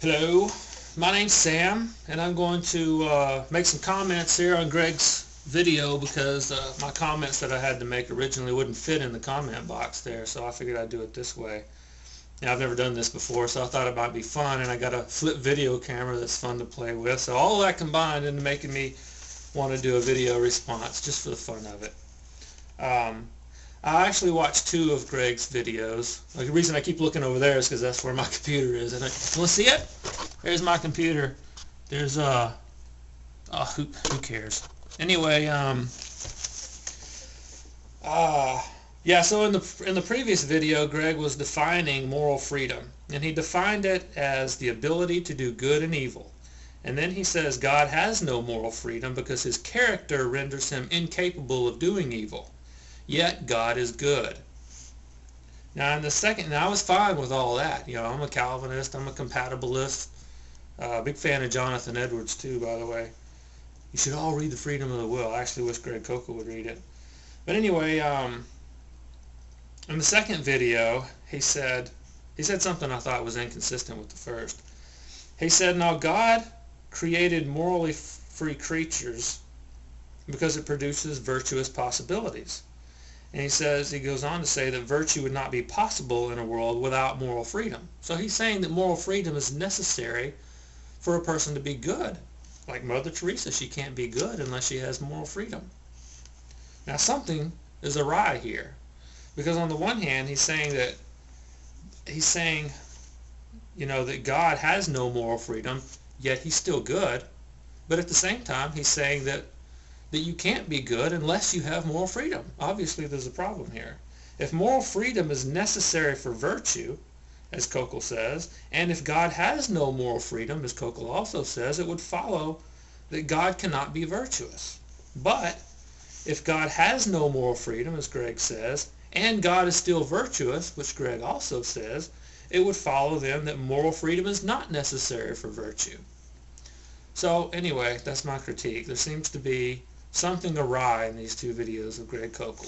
Hello, my name's Sam, and I'm going to make some comments here on Greg's video because my comments that I had to make originally wouldn't fit in the comment box there, so I figured I'd do it this way. Now, I've never done this before, so I thought it might be fun, and I got a flip video camera that's fun to play with, so all that combined into making me want to do a video response just for the fun of it. I actually watched two of Greg's videos. The reason I keep looking over there is because that's where my computer is. And you want to see it? There's my computer. There's oh, who cares? Anyway, yeah. So in the previous video, Greg was defining moral freedom, and he defined it as the ability to do good and evil. And then he says God has no moral freedom because his character renders him incapable of doing evil. Yet God is good. Now in the second, now I was fine with all that. You know, I'm a Calvinist, I'm a compatibilist, big fan of Jonathan Edwards too, by the way. You should all read The Freedom of the Will. I actually wish Greg Koukl would read it. But anyway, in the second video, he said something I thought was inconsistent with the first. He said, now God created morally free creatures because it produces virtuous possibilities. And he goes on to say that virtue would not be possible in a world without moral freedom. So he's saying that moral freedom is necessary for a person to be good. Like Mother Teresa, she can't be good unless she has moral freedom. Now something is awry here. Because on the one hand, he's saying, you know, that God has no moral freedom, yet he's still good. But at the same time, he's saying that you can't be good unless you have moral freedom. Obviously, there's a problem here. If moral freedom is necessary for virtue, as Koukl says, and if God has no moral freedom, as Koukl also says, it would follow that God cannot be virtuous. But if God has no moral freedom, as Greg says, and God is still virtuous, which Greg also says, it would follow then that moral freedom is not necessary for virtue. So anyway, that's my critique. There seems to be something awry in these two videos of Greg Koukl.